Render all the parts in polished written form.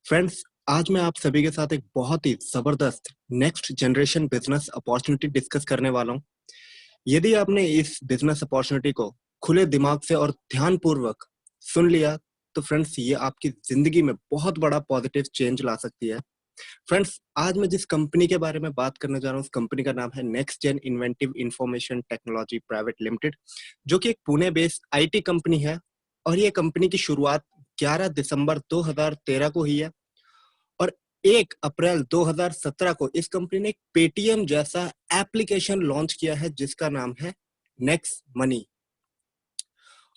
Friends, आज मैं आप सभी के साथ एक बहुत ही जबरदस्त next generation business opportunity discuss करने वाला हूं। यदि आपने इस बिजनेस अपॉर्चुनिटी को खुले दिमाग से और ध्यानपूर्वक सुन लिया, तो फ्रेंड्स ये आपकी जिंदगी में बहुत बड़ा पॉजिटिव चेंज ला सकती है। फ्रेंड्स, आज मैं जिस कंपनी के बारे में बात करने जा रहा हूँ, उस कंपनी का नाम है Next Gen Inventive Information Technology Private Limited, जो कि एक पुणे बेस्ड आईटी कंपनी है। और ये कंपनी की शुरुआत 11 दिसंबर 2013 को हुई है और 1 अप्रैल 2017 को इस कंपनी ने एक पेटीएम जैसा एप्लीकेशन लॉन्च किया है जिसका नाम है नेक्स्ट मनी।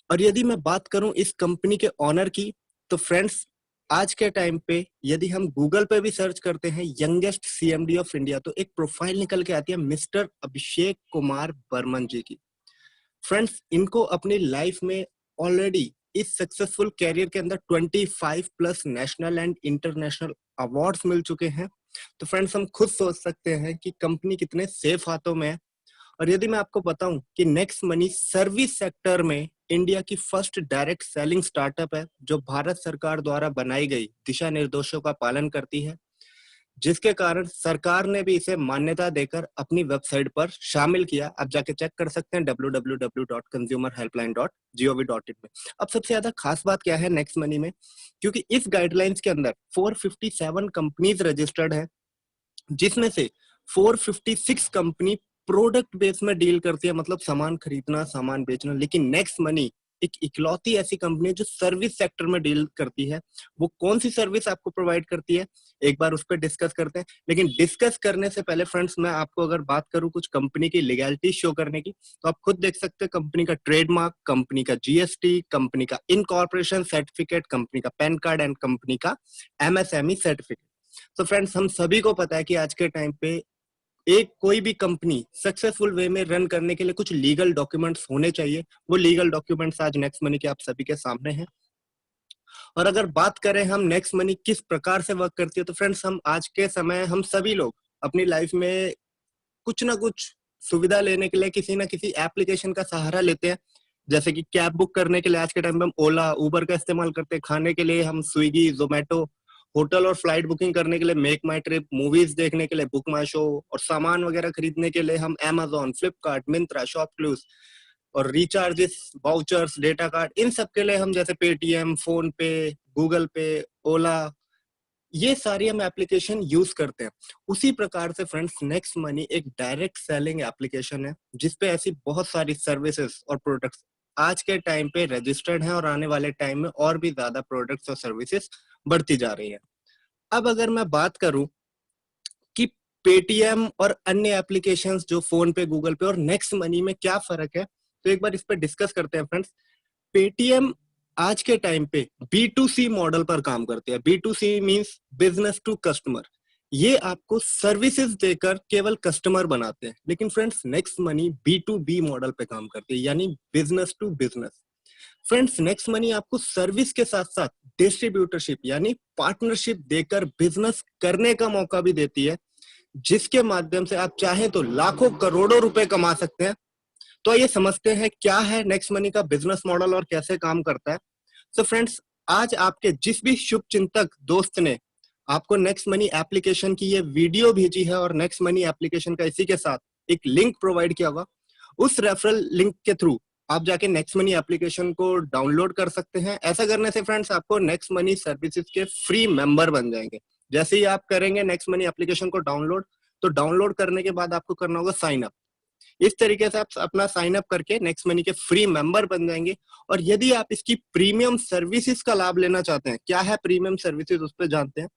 और यदि मैं बात करूं इस कंपनी के ऑनर की, तो फ्रेंड्स आज के टाइम पे यदि हम गूगल पे भी सर्च करते हैं यंगेस्ट सीएमडी ऑफ इंडिया, तो एक प्रोफाइल निकल के आती है मिस्टर अभिषेक कुमार बर्मन जी की। फ्रेंड्स, इनको अपनी लाइफ में ऑलरेडी इस सक्सेसफुल कैरियर के अंदर 25 plus national and international awards मिल चुके हैं। तो फ्रेंड्स, हम खुद सोच सकते हैं कि कंपनी कितने सेफ हाथों में है। और यदि मैं आपको बताऊं कि नेक्स्ट मनी सर्विस सेक्टर में इंडिया की फर्स्ट डायरेक्ट सेलिंग स्टार्टअप है, जो भारत सरकार द्वारा बनाई गई दिशा निर्देशों का पालन करती है, जिसके कारण सरकार ने भी इसे मान्यता देकर अपनी वेबसाइट पर शामिल किया। आप जाके चेक कर सकते हैं www.consumerhelpline.gov.in में। अब सबसे ज्यादा खास बात क्या है नेक्स्ट मनी में, क्योंकि इस गाइडलाइंस के अंदर 457 कंपनीज रजिस्टर्ड है, जिसमें से 456 कंपनी प्रोडक्ट बेस में डील करती है, मतलब सामान खरीदना, सामान बेचना। लेकिन नेक्स्ट मनी एक इकलौती ऐसी कंपनी है जो सर्विस सेक्टर में डील करती है। वो कौन सी सर्विस आपको प्रोवाइड करती है, एक बार उस पर डिस्कस करते हैं। लेकिन डिस्कस करने से पहले फ्रेंड्स, मैं आपको अगर बात करूं कुछ कंपनी की लीगैलिटी शो करने की, तो आप खुद देख सकते हैं कंपनी का ट्रेडमार्क, कंपनी का जीएसटी, कंपनी का इनकॉर्पोरेशन सर्टिफिकेट, कंपनी का पैन कार्ड एंड कंपनी का एमएसएमई सर्टिफिकेट। तो फ्रेंड्स, हम सभी को पता है कि आज के टाइम पे एक कोई भी कंपनी सक्सेसफुल वे में रन करने के लिए कुछ लीगल डॉक्यूमेंट्स होने चाहिए। वो लीगल डॉक्यूमेंट्स आज नेक्स्ट मनी के आप सभी के सामने हैं। और अगर बात करें हम नेक्स्ट मनी किस प्रकार से वर्क करती है, तो फ्रेंड्स हम आज के समय हम सभी लोग अपनी लाइफ में कुछ ना कुछ सुविधा लेने के लिए किसी ना किसी एप्लीकेशन का सहारा लेते हैं। जैसे कि कैब बुक करने के लिए आज के टाइम में हम ओला, उबर का इस्तेमाल करते हैं। खाने के लिए हम स्विगी, जोमेटो, होटल और फ्लाइट बुकिंग करने के लिए मेक माई ट्रिप, मूवीज देखने के लिए बुक माई शो, और सामान वगैरह खरीदने के लिए हम अमेजोन, फ्लिपकार्ट, मिंत्रा, शॉपक्लूज, और रिचार्जेस, वाउचर्स, डेटा कार्ड, इन सब के लिए हम जैसे पेटीएम, फोन पे, गूगल पे, ओला, ये सारी हम एप्लीकेशन यूज करते हैं। उसी प्रकार से फ्रेंड्स नेक्स्ट मनी एक डायरेक्ट सेलिंग एप्लीकेशन है, जिसपे ऐसी बहुत सारी सर्विसेज और प्रोडक्ट्स आज के टाइम पे रजिस्टर्ड हैं, और आने वाले टाइम में और भी ज्यादा प्रोडक्ट्स और सर्विसेज बढ़ती जा रही है। अब अगर मैं बात करूं कि पेटीएम और अन्य एप्लीकेशंस जो फोन पे, गूगल पे और नेक्स्ट मनी में क्या फर्क है, तो एक बार इस पर डिस्कस करते हैं फ्रेंड्स। पेटीएम आज के टाइम पे B2C मॉडल पर काम करते हैं। B2C means business to customer. ये आपको सर्विसेज देकर केवल कस्टमर बनाते हैं। लेकिन friends next money B2B model पे काम करती है, यानी business to business. Friends next money आपको सर्विस के साथ साथ डिस्ट्रीब्यूटरशिप यानी पार्टनरशिप देकर बिजनेस करने का मौका भी देती है, जिसके माध्यम से आप चाहें तो लाखों करोड़ों रुपए कमा सकते हैं। तो ये समझते हैं क्या है नेक्स्ट मनी का बिजनेस मॉडल और कैसे काम करता है। सो फ्रेंड्स, आज आपके जिस भी शुभ चिंतक दोस्त ने आपको नेक्स्ट मनी एप्लीकेशन की ये वीडियो भेजी है और नेक्स्ट मनी एप्लीकेशन का इसी के साथ एक लिंक प्रोवाइड किया होगा, उस रेफरल लिंक के थ्रू आप जाके नेक्स्ट मनी एप्लीकेशन को डाउनलोड कर सकते हैं। ऐसा करने से फ्रेंड्स आपको नेक्स्ट मनी सर्विसेज के फ्री मेंबर बन जाएंगे। जैसे ही आप करेंगे नेक्स्ट मनी एप्लीकेशन को डाउनलोड, तो डाउनलोड करने के बाद आपको करना होगा साइन अप। इस तरीके से आप अपना साइन अप करके नेक्स्ट मनी के फ्री मेंबर बन जाएंगे। और यदि आप इसकी प्रीमियम सर्विसेज का लाभ लेना चाहते हैं, क्या है प्रीमियम सर्विसेज उस पर जानते हैं।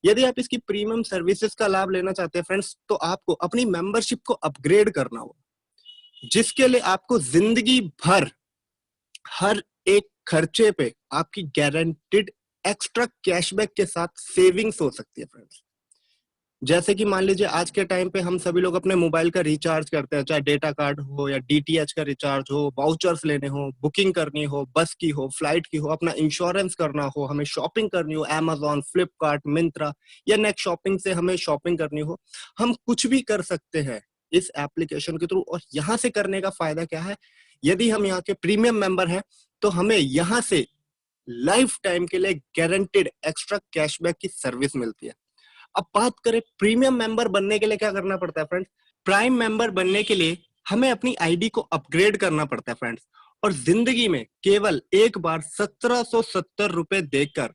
यदि आप इसकी प्रीमियम सर्विसेज का लाभ लेना चाहते हैं फ्रेंड्स, तो आपको अपनी मेंबरशिप को अपग्रेड करना होगा, जिसके लिए आपको जिंदगी भर हर एक खर्चे पे आपकी गारंटीड एक्स्ट्रा कैशबैक के साथ सेविंग्स हो सकती है फ्रेंड्स। जैसे कि मान लीजिए आज के टाइम पे हम सभी लोग अपने मोबाइल का रिचार्ज करते हैं, चाहे डेटा कार्ड हो या डीटीएच का रिचार्ज हो, वाउचर्स लेने हो, बुकिंग करनी हो, बस की हो, फ्लाइट की हो, अपना इंश्योरेंस करना हो, हमें शॉपिंग करनी हो, अमेजोन, फ्लिपकार्ट, मिंत्रा या नेक्स्ट शॉपिंग से हमें शॉपिंग करनी हो, हम कुछ भी कर सकते हैं इस एप्लीकेशन के थ्रू। और यहाँ से करने का फायदा क्या है, यदि हम यहाँ के प्रीमियम मेंबर हैं, तो हमें यहाँ से लाइफ टाइम के लिए गारंटेड एक्स्ट्रा कैशबैक की सर्विस मिलती है। अब बात करें प्रीमियम मेंबर बनने के लिए क्या करना पड़ता है फ्रेंड्स। प्राइम मेंबर बनने के लिए हमें अपनी आईडी को अपग्रेड करना पड़ता है फ्रेंड्स, और जिंदगी में केवल एक बार 1770 रुपए देकर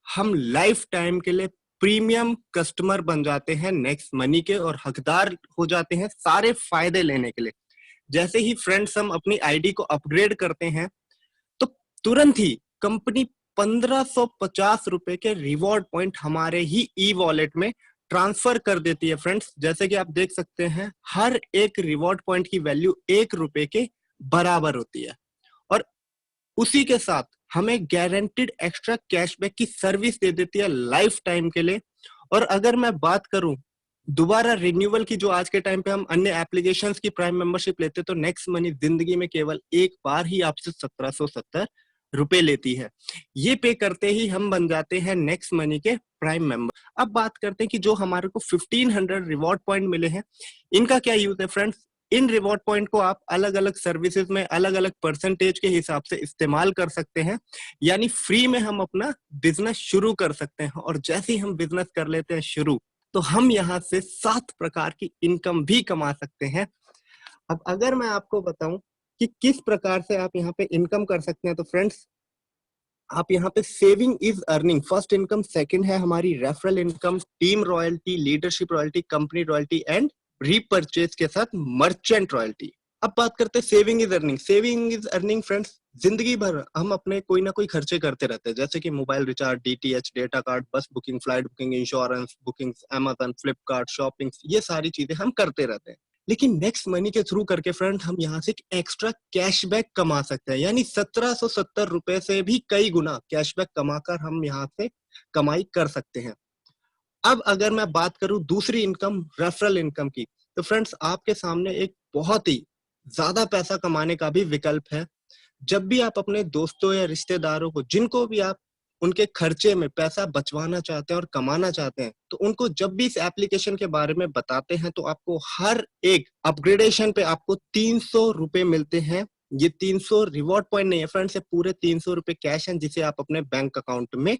हम लाइफ टाइम के लिए प्रीमियम कस्टमर बन जाते हैं नेक्स्ट मनी के, और हकदार हो जाते हैं सारे फायदे लेने के लिए। जैसे ही फ्रेंड्स हम अपनी आईडी को अपग्रेड करते हैं तो तुरंत ही कंपनी 1550 रुपए के रिवॉर्ड पॉइंट हमारे ही ई वॉलेट में ट्रांसफर कर देती है फ्रेंड्स। जैसे कि आप देख सकते हैं हर एक रिवॉर्ड पॉइंट की वैल्यू 1 रुपए के बराबर होती है, और उसी के साथ हमें गारंटेड एक्स्ट्रा कैशबैक की सर्विस दे देती है लाइफ टाइम के लिए। और अगर मैं बात करूं दोबारा रिन्यूअल की, जो आज के टाइम पे हम अन्य एप्लीकेशंस की प्राइम मेंबरशिप लेते हैं, तो नेक्स्ट मनी जिंदगी में केवल एक बार ही आपसे 1770 रुपए लेती है। ये पे करते ही हम बन जाते हैं नेक्स्ट मनी के प्राइम मेंबर। अब बात करते हैं कि जो हमारे को 1500 रिवॉर्ड पॉइंट मिले हैं, इनका क्या यूज है फ्रेंड्स। इन रिवॉर्ड पॉइंट को आप अलग अलग सर्विसेज में अलग अलग परसेंटेज के हिसाब से इस्तेमाल कर सकते हैं, यानी फ्री में हम अपना बिजनेस शुरू कर सकते हैं। और जैसे ही हम बिजनेस कर लेते हैं शुरू, तो हम यहाँ से 7 प्रकार की इनकम भी कमा सकते हैं। अब अगर मैं आपको बताऊं कि किस प्रकार से आप यहाँ पे इनकम कर सकते हैं, तो फ्रेंड्स आप यहाँ पे saving is earning first income, second है हमारी referral income, team royalty, leadership royalty, company royalty and repurchase के साथ मर्चेंट रॉयल्टी। अब बात करते हैं saving is earning. Saving is earning friends, जिंदगी भर हम अपने कोई ना कोई खर्चे करते रहते हैं, जैसे कि mobile recharge, DTH, data card, bus booking, flight booking, insurance bookings, Amazon, Flipkart, shopping, ये सारी चीजें हम करते रहते हैं। लेकिन नेक्स्ट मनी के थ्रू करके फ्रेंड हम यहाँ से एक्स्ट्रा कैशबैक कमा सकते हैं, यानी 1770 रुपए से भी कई गुना कैशबैक कमाकर हम यहाँ से कमाई कर सकते हैं। अब अगर मैं बात करूं दूसरी इनकम, रेफरल इनकम की, तो फ्रेंड्स आपके सामने एक बहुत ही ज्यादा पैसा कमाने का भी विकल्प है। जब भी आप अपने दोस्तों या रिश्तेदारों को, जिनको भी आप उनके खर्चे में पैसा बचवाना चाहते हैं और कमाना चाहते हैं, तो उनको जब भी इस एप्लीकेशन के बारे में बताते हैं, तो आपको हर एक अपग्रेडेशन पे आपको 300 रुपए मिलते हैं। ये 300 रिवॉर्ड पॉइंट नहीं है फ्रेंड्स, ये पूरे 300 रुपए कैश हैं, जिसे आप अपने बैंक अकाउंट में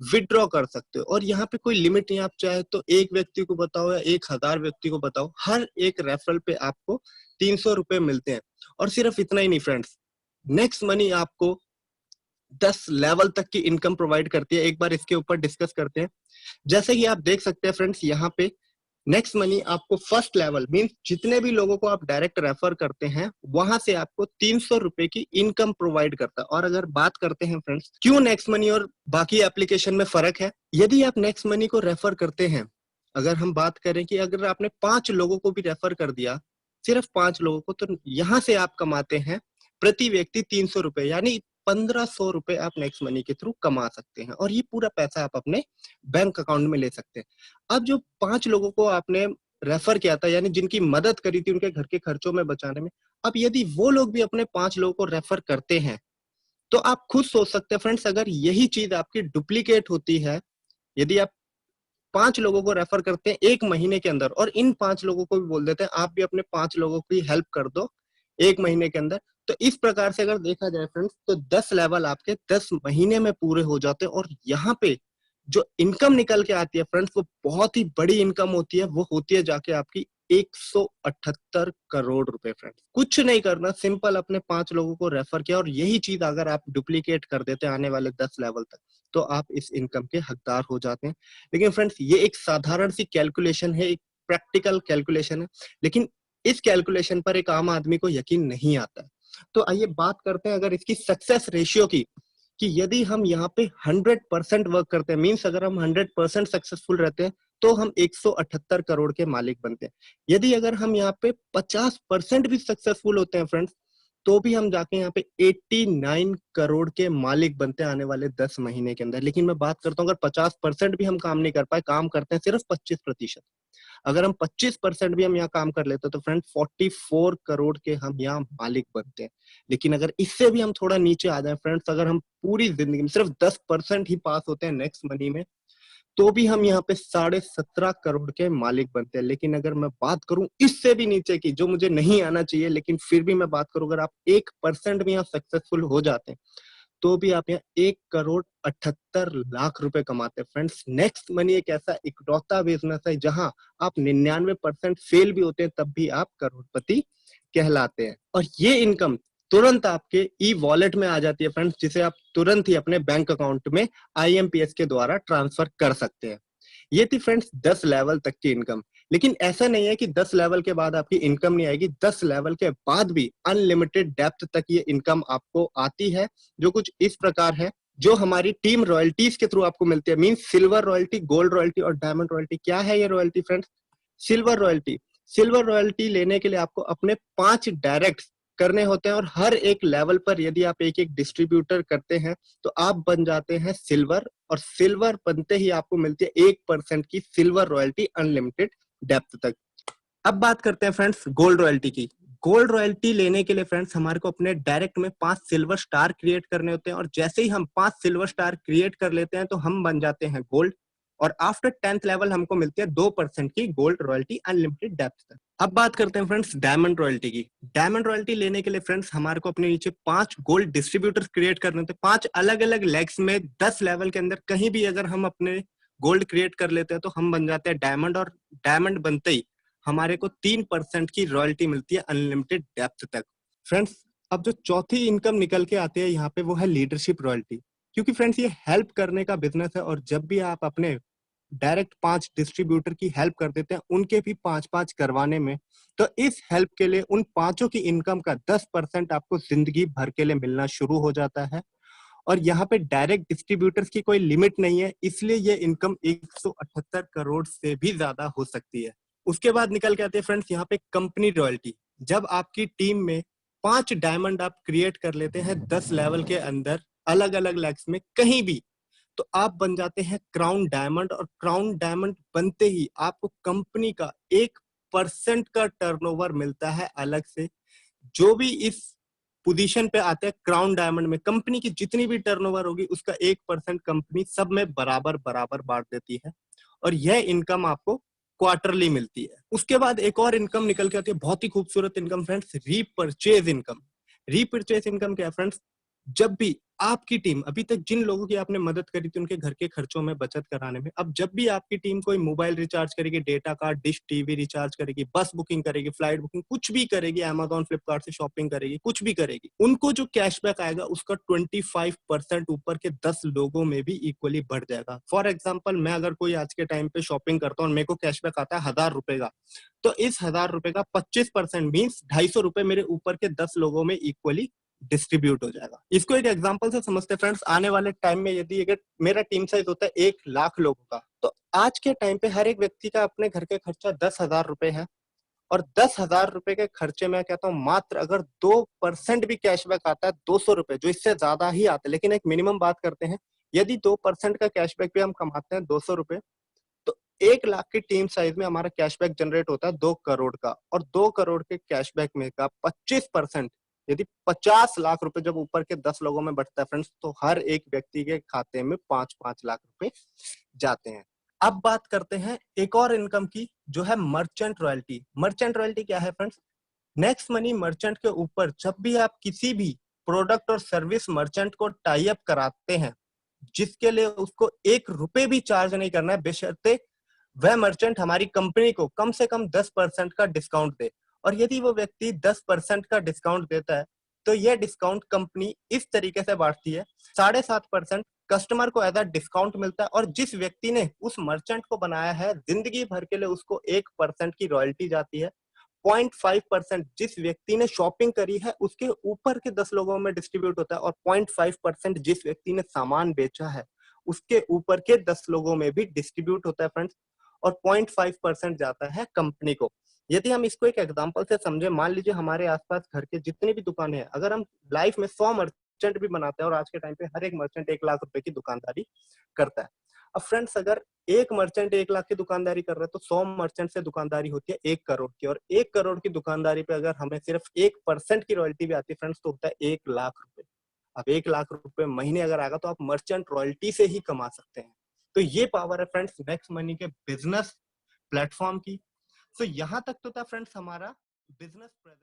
विड्रॉ कर सकते हो। और यहाँ पे कोई लिमिट नहीं, आप चाहे तो एक व्यक्ति को बताओ या 1000 व्यक्ति को बताओ, हर एक रेफरल पे आपको 300 रुपए मिलते हैं। और सिर्फ इतना ही नहीं फ्रेंड्स, नेक्स्ट मनी आपको 10 लेवल तक की इनकम प्रोवाइड करती है। एक बार इसके ऊपर डिस्कस करते हैं। जैसे कि आप देख सकते हैं फ्रेंड्स, यहाँ पे नेक्स्ट मनी आपको फर्स्ट लेवल मींस जितने भी लोगों को आप डायरेक्ट रेफर करते हैं, वहां से आपको 300 रुपए की इनकम प्रोवाइड करता है। और अगर बात करते हैं फ्रेंड्स क्यों नेक्स्ट मनी और बाकी एप्लीकेशन में फर्क है, यदि आप नेक्स्ट मनी को रेफर करते हैं, अगर हम बात करें कि अगर आपने 5 लोगों को भी रेफर कर दिया, सिर्फ 5 लोगों को, तो यहाँ से आप कमाते हैं प्रति व्यक्ति 300 रुपए, यानी 1500 रुपए आप नेक्स्ट मनी के थ्रू कमा सकते हैं। और ये पूरा पैसा आप अपने बैंक अकाउंट में ले सकते हैं। अब जो 5 लोगों को आपने रेफर किया था, यानी जिनकी मदद करी थी उनके घर के खर्चों में बचाने में, अब यदि वो लोग भी अपने 5 लोगों को रेफर करते हैं, तो आप खुद सोच सकते हैं फ्रेंड्स, अगर यही चीज आपकी डुप्लीकेट होती है, यदि आप 5 लोगों को रेफर करते हैं 1 महीने के अंदर, और इन 5 लोगों को भी बोल देते हैं आप भी अपने 5 लोगों की हेल्प कर दो 1 महीने के अंदर, तो इस प्रकार से अगर देखा जाए फ्रेंड्स, तो 10 लेवल आपके 10 महीने में पूरे हो जाते हैं। और यहाँ पे जो इनकम निकल के आती है फ्रेंड्स, वो बहुत ही बड़ी इनकम होती है। वो होती है जाके आपकी 178 करोड़ रुपए फ्रेंड्स। कुछ नहीं करना, सिंपल अपने 5 लोगों को रेफर किया, और यही चीज अगर आप डुप्लीकेट कर देते हैं आने वाले 10 लेवल तक, तो आप इस इनकम के हकदार हो जाते हैं। लेकिन फ्रेंड्स ये एक साधारण सी कैलकुलेशन है, एक प्रैक्टिकल कैलकुलेशन है, लेकिन इस कैलकुलेशन पर एक आम आदमी को यकीन नहीं आता है। तो आइए बात करते हैं अगर इसकी सक्सेस रेशियो की, कि यदि हम यहाँ पे 100% वर्क करते हैं, मीन्स अगर हम 100% सक्सेसफुल रहते हैं, तो हम 178 करोड़ के मालिक बनते हैं। यदि अगर हम यहाँ पे 50% भी सक्सेसफुल होते हैं फ्रेंड्स, तो भी हम जाके यहाँ पे 89 करोड़ के मालिक बनते हैं आने वाले 10 महीने के अंदर। लेकिन मैं बात करता हूँ अगर 50% भी हम काम नहीं कर पाए, काम करते हैं सिर्फ 25%, अगर हम 25% भी हम यहाँ काम कर लेते हैं, तो फ्रेंड 44 करोड़ के हम यहाँ मालिक बनते हैं। लेकिन अगर इससे भी हम थोड़ा नीचे आ जाए फ्रेंड्स, अगर हम पूरी जिंदगी में सिर्फ 10% ही पास होते हैं नेक्स्ट मनी में, तो भी हम यहाँ पे 17.5 करोड़ के मालिक बनते हैं। लेकिन अगर मैं बात करूं इससे भी नीचे की, जो मुझे नहीं आना चाहिए, लेकिन फिर भी मैं बात करूं, अगर आप 1% भी यहाँ सक्सेसफुल हो जाते हैं, तो भी आप यहाँ 1,78,00,000 रुपए कमाते हैं फ्रेंड्स। नेक्स्ट मनी एक ऐसा इकलौता बिजनेस है जहां आप 99% फेल भी होते हैं तब भी आप करोड़पति कहलाते हैं। और ये इनकम तुरंत आपके ई वॉलेट में आ जाती है फ्रेंड्स, जिसे आप तुरंत ही अपने बैंक अकाउंट में IMPS के द्वारा ट्रांसफर कर सकते हैं। ये थी फ्रेंड्स 10 लेवल तक की इनकम। लेकिन ऐसा नहीं है कि 10 लेवल के बाद आपकी इनकम नहीं आएगी। 10 लेवल के बाद भी अनलिमिटेड डेप्थ तक ये इनकम आपको आती है, जो कुछ इस प्रकार है, जो हमारी टीम रॉयल्टीज के थ्रू आपको मिलती है। Means silver royalty, gold royalty और डायमंड रॉयल्टी। क्या है ये royalty friends? Silver royalty. Silver royalty लेने के लिए आपको अपने 5 डायरेक्ट करने होते हैं, और हर एक लेवल पर यदि आप एक एक डिस्ट्रीब्यूटर करते हैं तो आप बन जाते हैं सिल्वर, और सिल्वर बनते ही आपको मिलती है 1% की सिल्वर रॉयल्टी अनलिमिटेड डेप्थ तक। अब बात करते हैं फ्रेंड्स गोल्ड रॉयल्टी की। गोल्ड रॉयल्टी लेने के लिए फ्रेंड्स हमारे को अपने डायरेक्ट में 5 सिल्वर स्टार क्रिएट करने होते हैं, और जैसे ही हम 5 सिल्वर स्टार क्रिएट कर लेते हैं तो हम बन जाते हैं गोल्ड, और आफ्टर 10th लेवल हमको मिलती है 2% की गोल्ड रॉयल्टी अनलिमिटेड डेप्थ तक। अब बात करते हैं फ्रेंड्स डायमंड रॉयल्टी की। डायमंड रॉयल्टी लेने के लिए फ्रेंड्स हमारे को अपने नीचे 5 गोल्ड डिस्ट्रीब्यूटर्स क्रिएट करने होते हैं। 5 अलग अलग लेग्स में 10 लेवल के अंदर कहीं भी अगर हम अपने गोल्ड क्रिएट कर लेते हैं तो हम बन जाते हैं डायमंड, और डायमंड बनते ही हमारे को 3% की रॉयल्टी मिलती है अनलिमिटेड डेप्थ तक। फ्रेंड्स अब जो चौथी इनकम निकल के आती है यहाँ पे, वो है लीडरशिप रॉयल्टी। क्योंकि फ्रेंड्स ये हेल्प करने का बिजनेस है, और जब भी आप अपने डायरेक्ट 5 डिस्ट्रीब्यूटर की हेल्प कर देते हैं, उनके भी 5-5 करवाने में, तो इस हेल्प के लिए उन पांचों की इनकम का 10% आपको जिंदगी भर के लिए मिलना शुरू हो जाता है। और यहाँ पे डायरेक्ट डिस्ट्रीब्यूटर्स की कोई लिमिट नहीं है, इसलिए ये इनकम 178 करोड़ से भी ज्यादा हो सकती है। उसके बाद निकल के आते हैं फ्रेंड्स यहाँ पे कंपनी रॉयल्टी। जब आपकी टीम में 5 डायमंड आप क्रिएट कर लेते हैं 10 लेवल के अंदर, अलग अलग लेग्स में कहीं भी, तो आप बन जाते हैं क्राउन डायमंड, और क्राउन डायमंड बनते ही आपको कंपनी का 1% का टर्नओवर मिलता है अलग से। जो भी इस पोजीशन पे आते हैं क्राउन डायमंड में, कंपनी की जितनी भी टर्नओवर होगी उसका 1% कंपनी सब में बराबर बराबर बांट देती है, और यह इनकम आपको क्वार्टरली मिलती है। उसके बाद एक और इनकम निकल के आती है, बहुत ही खूबसूरत income friends, repurchase income. Repurchase income क्या है फ्रेंड्स? जब भी आपकी टीम, अभी तक जिन लोगों की आपने मदद करी थी उनके घर के खर्चों में बचत कराने में, अब जब भी आपकी टीम कोई मोबाइल रिचार्ज करेगी, data card, dish TV recharge करेगी, बस बुकिंग करेगी, फ्लाइट बुकिंग, कुछ भी करेगी, अमेजॉन फ्लिपकार्ट से शॉपिंग करेगी, कुछ भी करेगी, उनको जो कैशबैक आएगा उसका 25% ऊपर के 10 लोगों में भी इक्वली बढ़ जाएगा। फॉर एग्जाम्पल, मैं अगर कोई आज के टाइम पे शॉपिंग करता हूँ और मेरे को कैशबैक आता है 1000 रुपए का, तो इस 1000 रुपए का 25% मीन्स 250 रुपए मेरे ऊपर के 10 लोगों में इक्वली डिस्ट्रीब्यूट हो जाएगा। इसको एक एग्जांपल से समझते फ्रेंड्स। आने वाले टाइम में यदि अगर मेरा टीम साइज होता है 1 लाख लोगों का, तो आज के टाइम पे हर एक व्यक्ति का अपने घर के खर्चा 10,000 रुपए है, और 10,000 रुपए के खर्चे में कहता हूँ मात्र अगर 2% भी कैशबैक आता है 200 रुपए, जो इससे ज्यादा ही आता है, लेकिन एक मिनिमम बात करते हैं, यदि 2% का कैशबैक भी हम कमाते हैं 200 रुपए, तो 1 लाख की टीम साइज में हमारा कैशबैक जनरेट होता है 2 करोड़ का, और 2 करोड़ के कैशबैक में का 25%, यदि 50 लाख रुपए जब ऊपर के 10 लोगों में बढ़ता है फ्रेंड्स, तो हर एक व्यक्ति के खाते में 5-5 लाख रुपए जाते हैं। अब बात करते हैं एक और इनकम की, जो है मर्चेंट रॉयल्टी। मर्चेंट रॉयल्टी क्या है फ्रेंड्स? नेक्स्ट मनी मर्चेंट के ऊपर जब भी आप किसी भी प्रोडक्ट और सर्विस मर्चेंट को टाई अप कराते हैं, जिसके लिए उसको 1 रुपए भी चार्ज नहीं करना है, बेशर्ते वह मर्चेंट हमारी कंपनी को कम से कम 10% का डिस्काउंट दे। और यदि वो व्यक्ति 10% का डिस्काउंट देता है, तो यह डिस्काउंट कंपनी इस तरीके से बांटती है, 7.5% कस्टमर को एज अ डिस्काउंट मिलता है, और जिस व्यक्ति ने उस मर्चेंट को बनाया है जिंदगी भर के लिए उसको 1% की रॉयल्टी जाती है। 0.5% जिस व्यक्ति ने शॉपिंग करी है उसके ऊपर के 10 लोगों में डिस्ट्रीब्यूट होता है, और 0.5% जिस व्यक्ति ने सामान बेचा है उसके ऊपर के 10 लोगों में भी डिस्ट्रीब्यूट होता है फ्रेंड्स, और 0.5% जाता है कंपनी को। यदि हम इसको एक एग्जांपल से समझे, मान लीजिए हमारे आसपास घर के जितनी भी दुकानें हैं, अगर हम लाइफ में 100 मर्चेंट भी बनाते हैं, और आज के टाइम पे हर एक मर्चेंट 1 लाख रुपए की दुकानदारी करता है। अब फ्रेंड्स अगर एक मर्चेंट 1 लाख की दुकानदारी कर रहा है, तो 100 मर्चेंट से दुकानदारी होती है 1 करोड़ की, और 1 करोड़ की दुकानदारी पे अगर हमें सिर्फ 1% की रॉयल्टी भी आती है फ्रेंड्स, तो होता है 1 लाख रुपए। अब 1 लाख रुपए महीने अगर आएगा तो आप मर्चेंट रॉयल्टी से ही कमा सकते हैं। तो ये पावर है फ्रेंड्स नेक्स्ट मनी के बिजनेस प्लेटफॉर्म की। तो यहाँ तक तो था फ्रेंड्स हमारा बिजनेस प्रेजेंट।